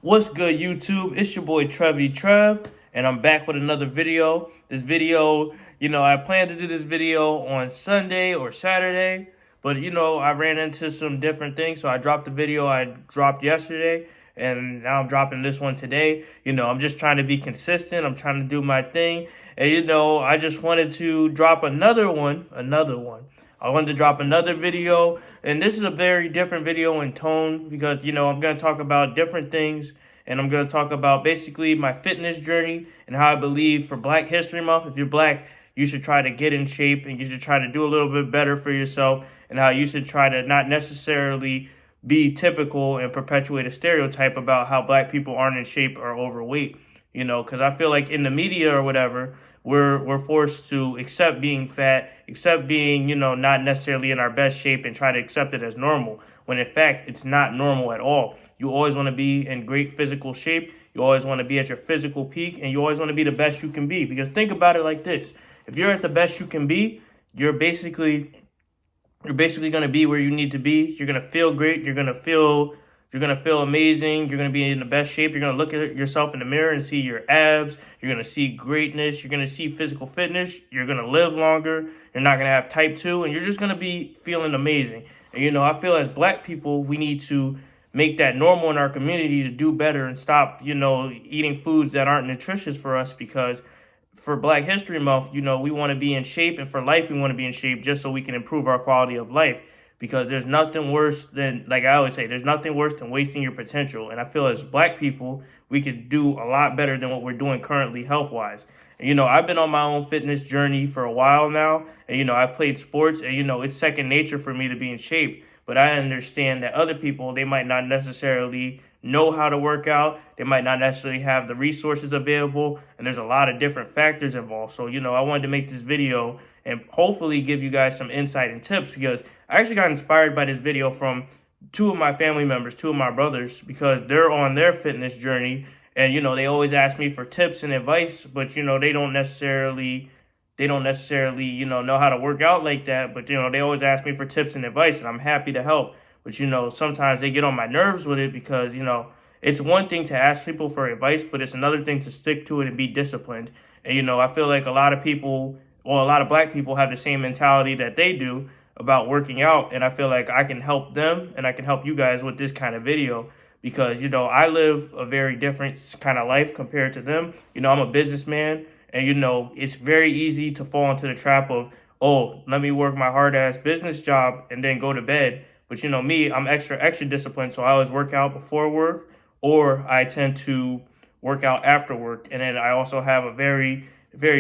What's good, YouTube? It's your boy Trev, and I'm back with another video. This video, I planned to do this video on Sunday or Saturday, but I ran into some different things, so I dropped the video I dropped yesterday, and now I'm dropping this one today. I'm just trying to be consistent. I'm trying to do my thing, and I just wanted to drop another one. I wanted to drop another video, and this is a very different video in tone because I'm going to talk about different things, and I'm going to talk about basically my fitness journey and how I believe for Black History Month, if you're black, you should try to get in shape and you should try to do a little bit better for yourself, and how you should try to not necessarily be typical and perpetuate a stereotype about how black people aren't in shape or overweight. Because I feel like in the media or whatever, we're forced to accept being fat, accept being not necessarily in our best shape, and try to accept it as normal. When in fact it's not normal at all. You always want to be in great physical shape. You always want to be at your physical peak, and you always want to be the best you can be. Because think about it like this: if you're at the best you can be, you're basically going to be where you need to be. You're going to feel great. You're going to feel amazing. You're going to be in the best shape. You're going to look at yourself in the mirror and see your abs. You're going to see greatness. You're going to see physical fitness. You're going to live longer. You're not going to have type 2, and you're just going to be feeling amazing. And I feel as black people, we need to make that normal in our community to do better and stop, eating foods that aren't nutritious for us, because for Black History Month, we want to be in shape, and for life, we want to be in shape just so we can improve our quality of life. Because there's nothing worse than, like I always say, there's nothing worse than wasting your potential. And I feel as black people, we could do a lot better than what we're doing currently health wise. And, I've been on my own fitness journey for a while now. And, I played sports, and, it's second nature for me to be in shape. But I understand that other people, they might not necessarily know how to work out. They might not necessarily have the resources available. And there's a lot of different factors involved. So, I wanted to make this video and hopefully give you guys some insight and tips, because I actually got inspired by this video from two of my family members, two of my brothers, because they're on their fitness journey, and they always ask me for tips and advice, but they don't necessarily know how to work out like that, but they always ask me for tips and advice, and I'm happy to help. But sometimes they get on my nerves with it, because it's one thing to ask people for advice, but it's another thing to stick to it and be disciplined. And I feel like a lot of people, well, a lot of black people have the same mentality that they do about working out, and I feel like I can help them and I can help you guys with this kind of video, because I live a very different kind of life compared to them. I'm a businessman, and it's very easy to fall into the trap of, oh, let me work my hard ass business job and then go to bed. But me, I'm extra disciplined, so I always work out before work, or I tend to work out after work. And then I also have a very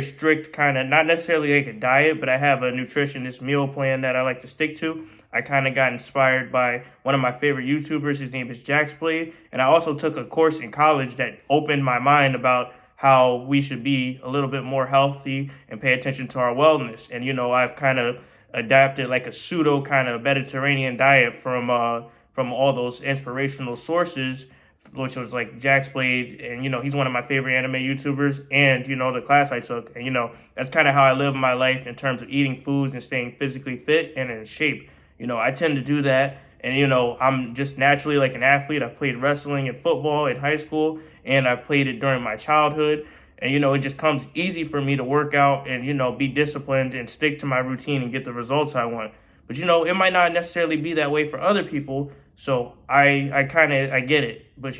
strict kind of, not necessarily like a diet, but I have a nutritionist meal plan that I like to stick to. I kind of got inspired by one of my favorite YouTubers. His name is Jaxblade. And I also took a course in college that opened my mind about how we should be a little bit more healthy and pay attention to our wellness. And, I've kind of adapted like a pseudo kind of Mediterranean diet from all those inspirational sources, which was like Jaxblade, and he's one of my favorite anime YouTubers, and the class I took, and that's kind of how I live my life in terms of eating foods and staying physically fit and in shape. I tend to do that, and I'm just naturally like an athlete. I played wrestling and football in high school, and I played it during my childhood, and it just comes easy for me to work out and be disciplined and stick to my routine and get the results I want. But it might not necessarily be that way for other people. So I get it. But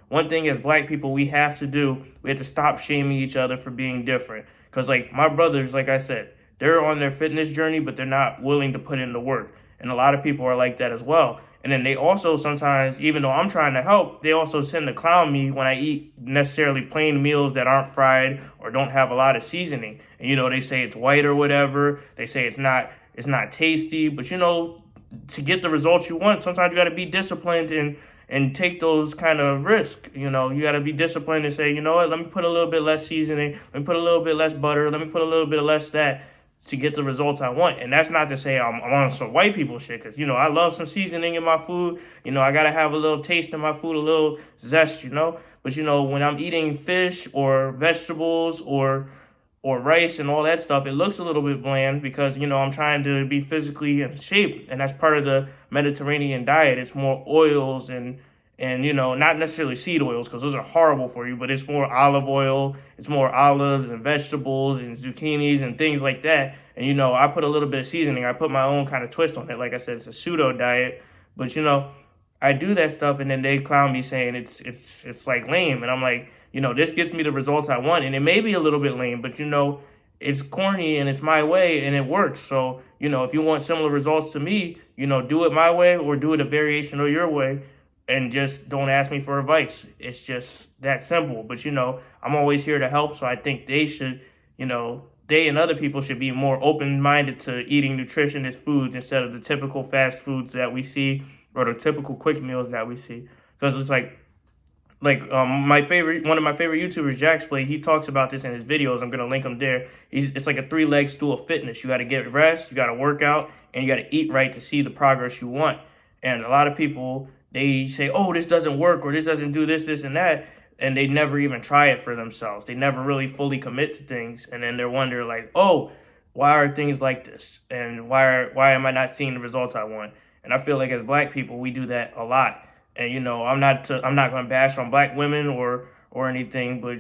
one thing as black people we have to stop shaming each other for being different. Because like my brothers, like I said, they're on their fitness journey, but they're not willing to put in the work. And a lot of people are like that as well. And then they also sometimes, even though I'm trying to help, they also tend to clown me when I eat necessarily plain meals that aren't fried or don't have a lot of seasoning. And they say it's white or whatever. They say it's not tasty. But to get the results you want, sometimes you got to be disciplined and take those kind of risks. You got to be disciplined and say, you know what, let me put a little bit less seasoning, let me put a little bit less butter, let me put a little bit less that, to get the results I want. And that's not to say I'm on some white people shit, because I love some seasoning in my food. I gotta have a little taste in my food, a little zest. But when I'm eating fish or vegetables or rice and all that stuff, it looks a little bit bland, because I'm trying to be physically in shape, and that's part of the Mediterranean diet. It's more oils and not necessarily seed oils because those are horrible for you, but it's more olive oil, it's more olives and vegetables and zucchinis and things like that. And I put a little bit of seasoning. I put my own kind of twist on it. Like I said, it's a pseudo diet, but I do that stuff, and then they clown me saying it's like lame, and I'm like, this gets me the results I want, and it may be a little bit lame, but it's corny and it's my way and it works. So if you want similar results to me, do it my way or do it a variation of your way, and just don't ask me for advice. It's just that simple. But I'm always here to help, so I think they should, they and other people should be more open-minded to eating nutritionist foods instead of the typical fast foods that we see or the typical quick meals that we see. Because it's one of my favorite YouTubers, Jaxplay, he talks about this in his videos. I'm gonna link him there. It's like a 3-leg stool of fitness. You got to get rest, you got to work out, and you got to eat right to see the progress you want. And a lot of people, they say, oh, this doesn't work, or this doesn't do this and that, and they never even try it for themselves. They never really fully commit to things, and then they're wondering like, oh, why are things like this, and why am I not seeing the results I want? And I feel like as Black people, we do that a lot. And I'm not going to bash on Black women or anything, but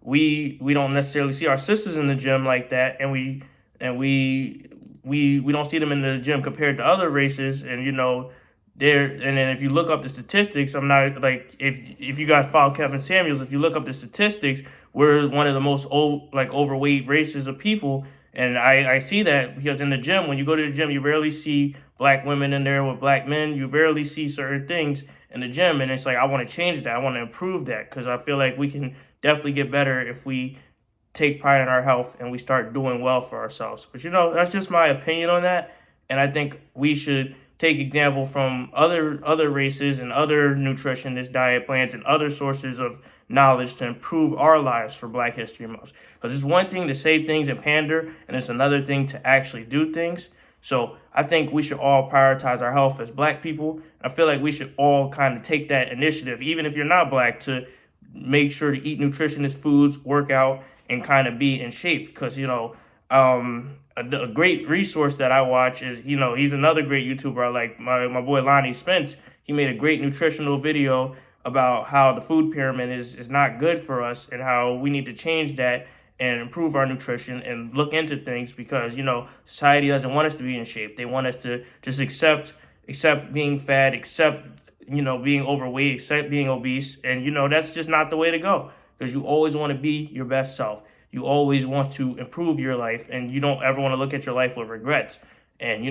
we don't necessarily see our sisters in the gym like that, and we don't see them in the gym compared to other races. And and then if you look up the statistics, I'm not like, if you guys follow Kevin Samuels, if you look up the statistics, we're one of the most overweight races of people. And I see that because in the gym, when you go to the gym, you rarely see Black women in there with Black men. You rarely see certain things in the gym. And it's like, I want to change that. I want to improve that, because I feel like we can definitely get better if we take pride in our health and we start doing well for ourselves. But that's just my opinion on that. And I think we should take example from other races and other nutritionist diet plans and other sources of knowledge to improve our lives for Black History Month. Because it's one thing to say things and pander, and it's another thing to actually do things. So I think we should all prioritize our health as Black people. I feel like we should all kind of take that initiative, even if you're not Black, to make sure to eat nutritionist foods, work out, and kind of be in shape. Because a great resource that I watch is, he's another great YouTuber I like, my boy Lonnie Spence. He made a great nutritional video about how the food pyramid is not good for us and how we need to change that and improve our nutrition and look into things, because society doesn't want us to be in shape. They want us to just accept being fat, accept being overweight, accept being obese, and that's just not the way to go, because you always want to be your best self. You always want to improve your life, and you don't ever want to look at your life with regrets. And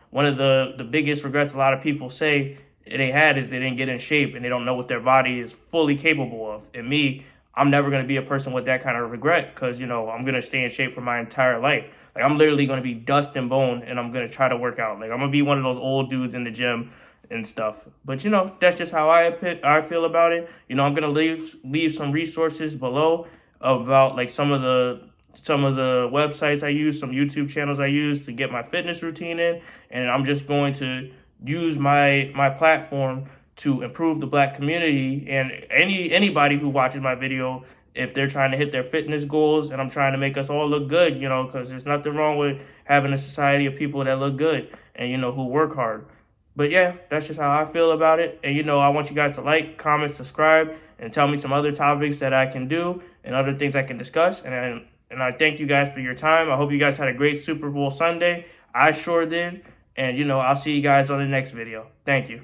one of the biggest regrets a lot of people say they had is they didn't get in shape and they don't know what their body is fully capable of. And me, I'm never going to be a person with that kind of regret, because I'm going to stay in shape for my entire life. Like, I'm literally going to be dust and bone, and I'm going to try to work out. Like, I'm going to be one of those old dudes in the gym and stuff. But that's just how I feel about it. I'm going to leave some resources below about like some of the websites I use, some YouTube channels I use to get my fitness routine in, and I'm just going to use my platform to improve the Black community and anybody who watches my video, if they're trying to hit their fitness goals, and I'm trying to make us all look good, because there's nothing wrong with having a society of people that look good and who work hard. But yeah, that's just how I feel about it. And I want you guys to like, comment, subscribe, and tell me some other topics that I can do and other things I can discuss. And I thank you guys for your time. I hope you guys had a great Super Bowl Sunday. I sure did. And I'll see you guys on the next video. Thank you.